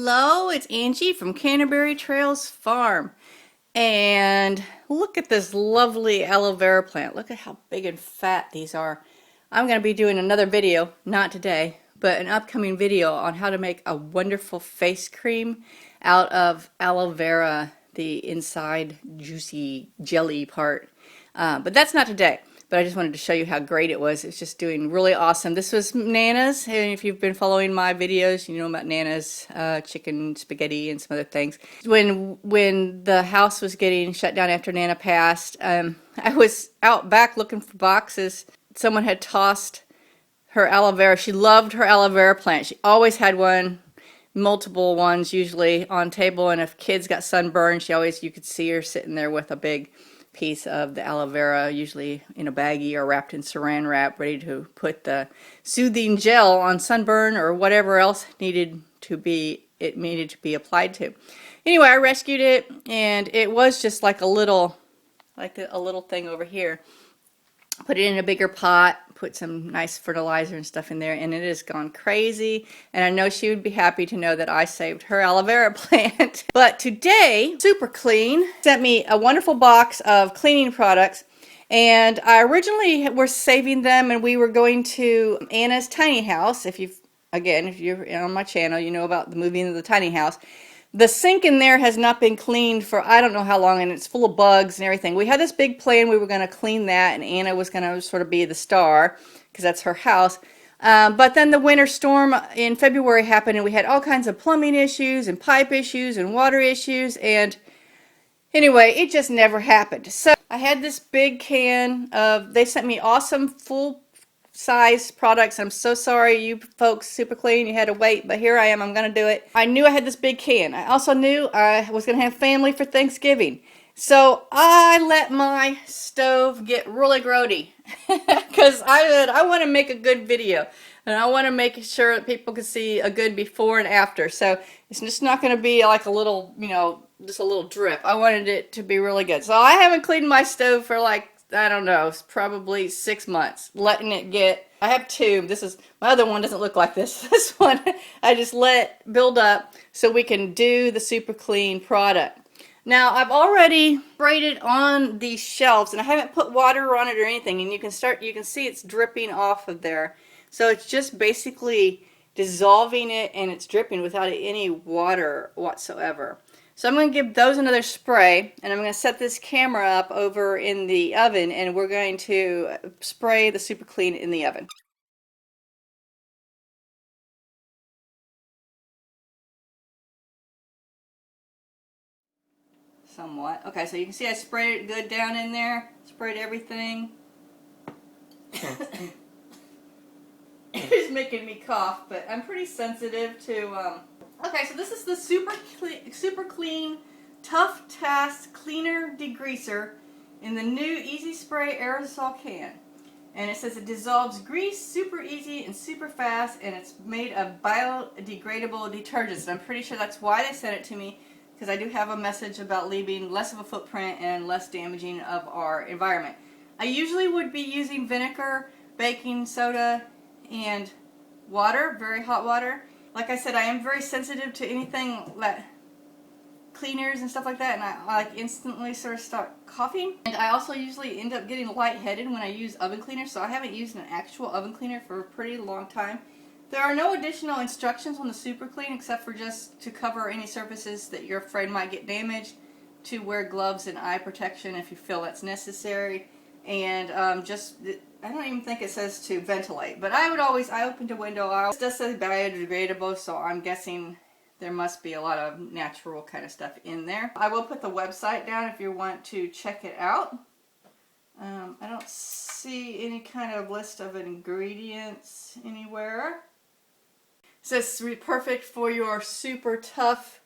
Hello, it's Angie from Canterbury Trails Farm. And look at this lovely aloe vera plant. Look at how big and fat these are. I'm going to be doing another video, not today, but an upcoming video on how to make a wonderful face cream out of aloe vera, the inside juicy jelly part. But that's not today. But I just wanted to show you how great it was. It's just doing really awesome. This was Nana's, and if you've been following my videos, you know about Nana's chicken spaghetti and some other things. When the house was getting shut down after Nana passed, I was out back looking for boxes. Someone had tossed her aloe vera. She loved her aloe vera plant. She always had one, multiple ones usually on table, and if kids got sunburned, you could see her sitting there with a big piece of the aloe vera, usually in a baggie or wrapped in saran wrap, ready to put the soothing gel on sunburn or whatever else needed to be applied to. Anyway, I rescued it, and it was just like a little thing over here. Put it in a bigger pot, put some nice fertilizer and stuff in there, and it has gone crazy. And I know she would be happy to know that I saved her aloe vera plant. But today, Super Clean sent me a wonderful box of cleaning products. And I originally were saving them, and we were going to Anna's tiny house. If you're on my channel, you know about the movie into the tiny house. The sink in there has not been cleaned for I don't know how long, and it's full of bugs and everything. We had this big plan. We were going to clean that, and Anna was going to sort of be the star because that's her house. But then the winter storm in February happened, and we had all kinds of plumbing issues and pipe issues and water issues. And anyway, it just never happened. So I had this big can of, they sent me awesome full size products. I'm so sorry, you folks, Super Clean, you had to wait, but here I am. I'm going to do it. I knew I had this big can. I also knew I was going to have family for Thanksgiving. So I let my stove get really grody because I want to make a good video, and I want to make sure that people can see a good before and after. So it's just not going to be like a little, just a little drip. I wanted it to be really good. So I haven't cleaned my stove for like, I don't know, it's probably 6 months, letting it get, I have two, my other one doesn't look like this. This one I just let build up so we can do the Super Clean product. Now I've already sprayed it on these shelves, and I haven't put water on it or anything, and you can see it's dripping off of there. So it's just basically dissolving it, and it's dripping without any water whatsoever. So I'm going to give those another spray, and I'm going to set this camera up over in the oven, and we're going to spray the Super Clean in the oven. Somewhat. Okay, so you can see I sprayed it good down in there, sprayed everything. It's making me cough, but I'm pretty sensitive to okay, so this is the Super Clean Tough Task Cleaner Degreaser in the new Easy Spray aerosol can. And it says it dissolves grease super easy and super fast, and it's made of biodegradable detergents. And I'm pretty sure that's why they sent it to me, because I do have a message about leaving less of a footprint and less damaging of our environment. I usually would be using vinegar, baking soda, and water, very hot water. Like I said, I am very sensitive to anything like cleaners and stuff like that, and I like instantly sort of start coughing. And I also usually end up getting lightheaded when I use oven cleaner, so I haven't used an actual oven cleaner for a pretty long time. There are no additional instructions on the Super Clean except for just to cover any surfaces that you're afraid might get damaged, to wear gloves and eye protection if you feel that's necessary, and I don't even think it says to ventilate, but I opened a window. It does say biodegradable, so I'm guessing there must be a lot of natural kind of stuff in there. I will put the website down if you want to check it out. I don't see any kind of list of ingredients anywhere. It says perfect for your super tough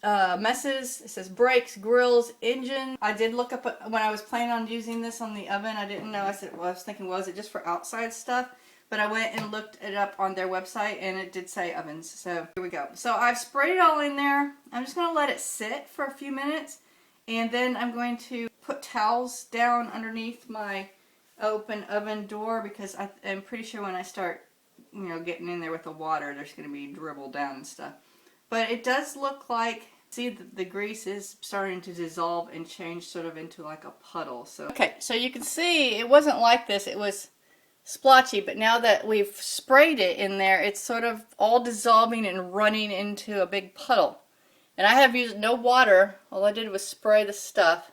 messes. It says brakes, grills, engine. I did look up when I was planning on using this on the oven. I didn't know. I was thinking, well, is it just for outside stuff? But I went and looked it up on their website, and it did say ovens. So here we go. So I've sprayed it all in there. I'm just going to let it sit for a few minutes, and then I'm going to put towels down underneath my open oven door, because I'm pretty sure when I start, getting in there with the water, there's going to be dribble down and stuff. But it does look like, see, the grease is starting to dissolve and change sort of into like a puddle. So okay, so you can see it wasn't like this. It was splotchy, but now that we've sprayed it in there, it's sort of all dissolving and running into a big puddle. And I have used no water. All I did was spray the stuff.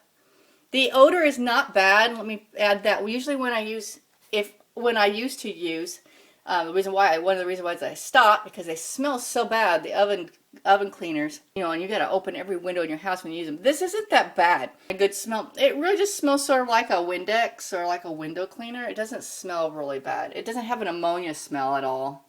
The odor is not bad. Let me add that. Usually when I used to use, one of the reasons why I stopped, because they smell so bad, the oven cleaners, you know, and you got to open every window in your house when you use them. This isn't that bad. A good smell. It really just smells sort of like a Windex or like a window cleaner. It doesn't smell really bad. It doesn't have an ammonia smell at all.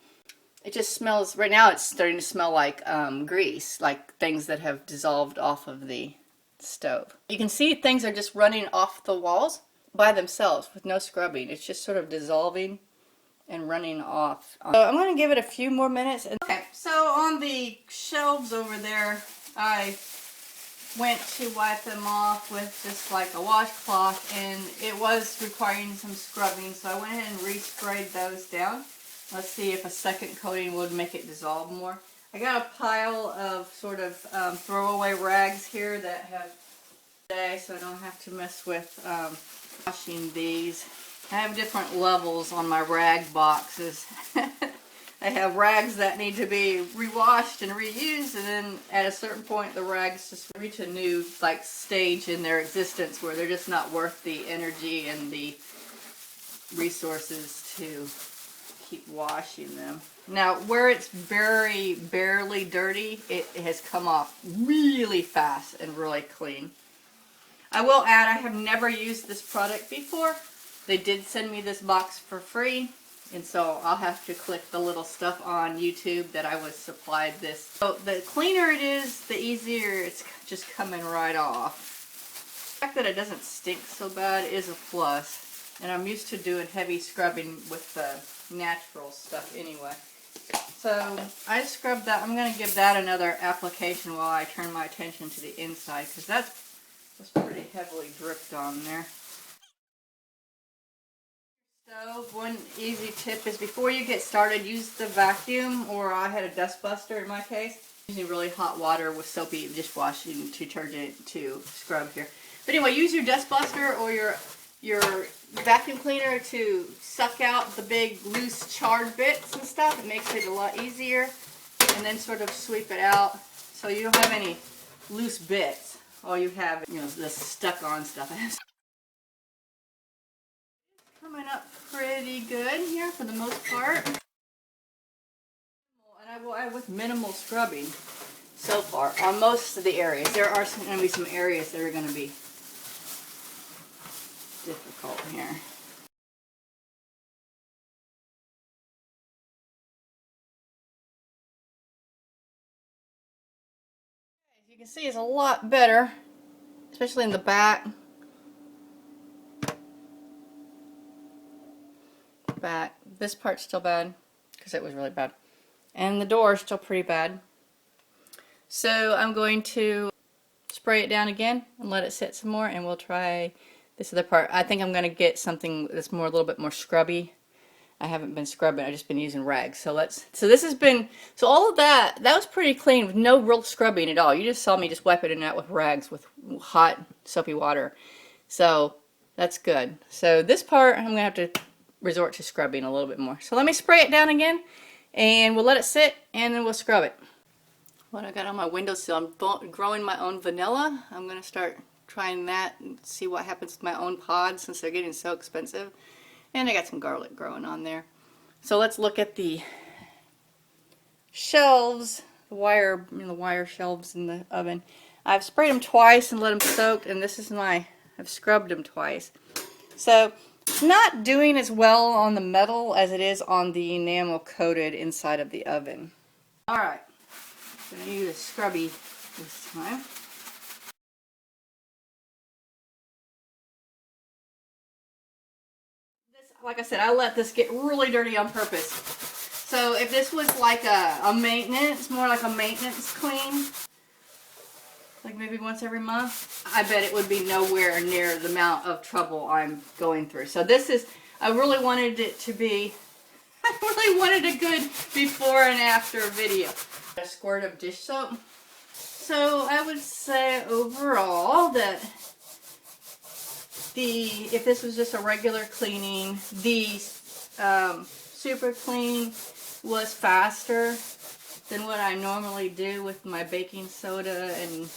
It just smells, right now it's starting to smell like grease, like things that have dissolved off of the stove. You can see things are just running off the walls by themselves with no scrubbing. It's just sort of dissolving and running off. So I'm going to give it a few more minutes. Okay, so on the shelves over there, I went to wipe them off with just like a washcloth, and it was requiring some scrubbing, so I went ahead and resprayed those down. Let's see if a second coating would make it dissolve more. I got a pile of sort of throwaway rags here that have today, so I don't have to mess with washing these. I have different levels on my rag boxes. I have rags that need to be rewashed and reused, and then at a certain point the rags just reach a new like stage in their existence where they're just not worth the energy and the resources to keep washing them. Now where it's very barely dirty, it has come off really fast and really clean. I will add, I have never used this product before. They did send me this box for free, and so I'll have to click the little stuff on YouTube that I was supplied this. So the cleaner it is, the easier it's just coming right off. The fact that it doesn't stink so bad is a plus, and I'm used to doing heavy scrubbing with the natural stuff anyway. So I scrubbed that. I'm going to give that another application while I turn my attention to the inside, because that was pretty heavily dripped on there. Stove, one easy tip is before you get started, use the vacuum, or I had a dust buster in my case. Using really hot water with soapy dishwashing detergent to scrub here. But anyway, use your dust buster or your vacuum cleaner to suck out the big loose charred bits and stuff. It makes it a lot easier. And then sort of sweep it out so you don't have any loose bits. All you have, you know, the stuck on stuff. Coming up pretty good here for the most part. And I will add with minimal scrubbing so far on most of the areas. There are going to be some areas that are going to be difficult here. As you can see, it's a lot better, especially in the back. This part's still bad because it was really bad, and the door is still pretty bad. So I'm going to spray it down again and let it sit some more, and we'll try this other part. I think I'm going to get something that's a little bit more scrubby. I haven't been scrubbing, I've just been using rags. So this has been, so all of that was pretty clean with no real scrubbing at all. You just saw me just wipe it in and out with rags with hot soapy water. So that's good. So this part I'm going to have to resort to scrubbing a little bit more. So let me spray it down again, and we'll let it sit, and then we'll scrub it. What I got on my windowsill, I'm growing my own vanilla. I'm going to start trying that and see what happens with my own pods since they're getting so expensive. And I got some garlic growing on there. So let's look at the shelves, the wire shelves in the oven. I've sprayed them twice and let them soak, and this is I've scrubbed them twice. So it's not doing as well on the metal as it is on the enamel coated inside of the oven. Alright, I'm going to use a scrubby this time. Like I said, I let this get really dirty on purpose. So if this was like a maintenance, more like a maintenance clean, like maybe once every month, I bet it would be nowhere near the amount of trouble I'm going through. So this is, I really wanted it to be, I really wanted a good before and after video. A squirt of dish soap. So I would say overall that if this was just a regular cleaning, the super clean was faster than what I normally do with my baking soda. And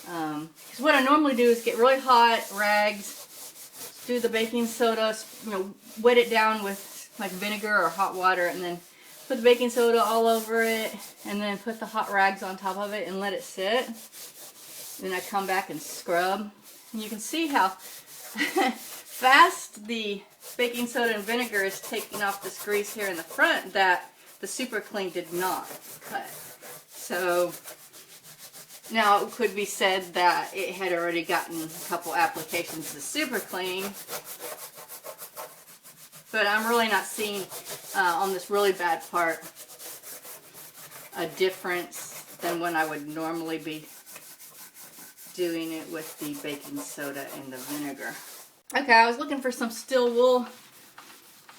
because what I normally do is get really hot rags, do the baking soda, wet it down with like vinegar or hot water, and then put the baking soda all over it, and then put the hot rags on top of it and let it sit. Then I come back and scrub. And you can see how fast the baking soda and vinegar is taking off this grease here in the front that the super clean did not cut. So now it could be said that it had already gotten a couple applications of the super clean, but I'm really not seeing on this really bad part a difference than when I would normally be doing it with the baking soda and the vinegar. Okay, I was looking for some steel wool,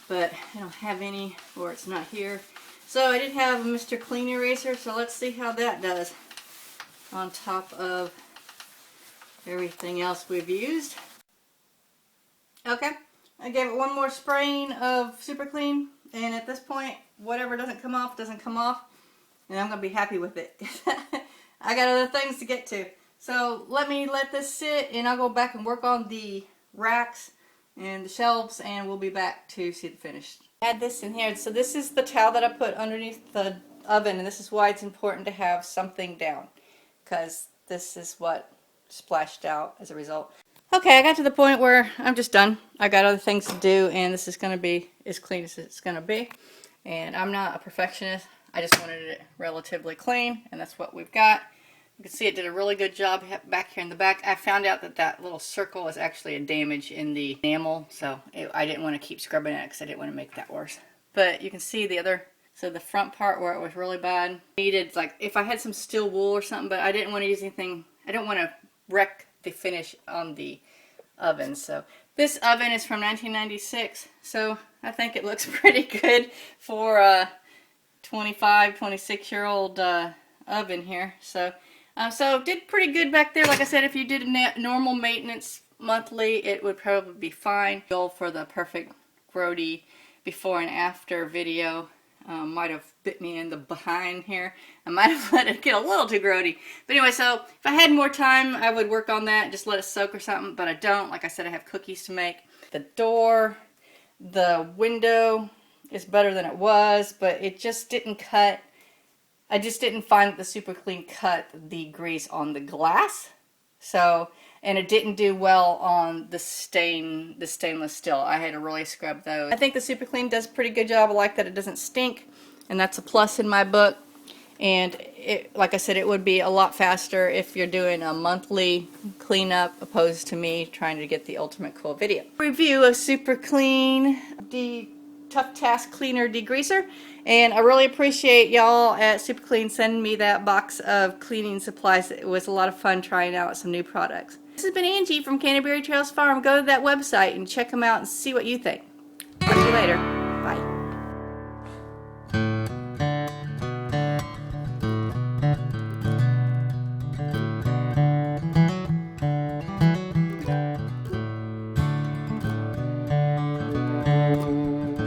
but I don't have any, or it's not here. So I did have a Mr. Clean Eraser, so let's see how that does on top of everything else we've used. Okay, I gave it one more spraying of Super Clean, and at this point, whatever doesn't come off, doesn't come off, and I'm going to be happy with it. I got other things to get to. So let this sit, and I'll go back and work on the racks and the shelves, and we'll be back to see the finished. Add this in here. So this is the towel that I put underneath the oven, and this is why it's important to have something down, because this is what splashed out as a result. Okay, I got to the point where I'm just done. I got other things to do, and this is going to be as clean as it's going to be. And I'm not a perfectionist. I just wanted it relatively clean, and that's what we've got. You can see it did a really good job back here in the back. I found out that that little circle is actually a damage in the enamel, so I didn't want to keep scrubbing it because I didn't want to make that worse. But you can see the other, so the front part where it was really bad, needed, like, if I had some steel wool or something, but I didn't want to use anything, I don't want to wreck the finish on the oven. So this oven is from 1996, so I think it looks pretty good for a 25, 26-year-old oven here. So did pretty good back there. Like I said, if you did a normal maintenance monthly, it would probably be fine. Goal for the perfect grody before and after video. Might have bit me in the behind here. I might have let it get a little too grody. But anyway, so if I had more time, I would work on that, just let it soak or something, but I don't. Like I said, I have cookies to make. The door, the window is better than it was, but it just didn't cut. I just didn't find that the Super Clean cut the grease on the glass. So, and it didn't do well on the stainless steel. I had to really scrub those. I think the Super Clean does a pretty good job. I like that it doesn't stink, and that's a plus in my book. And like I said, it would be a lot faster if you're doing a monthly cleanup opposed to me trying to get the ultimate cool video. Review of Super Clean, the Tough Task Cleaner Degreaser. And I really appreciate y'all at Super Clean sending me that box of cleaning supplies. It was a lot of fun trying out some new products. This has been Angie from Canterbury Trails Farm. Go to that website and check them out and see what you think. Talk to you later.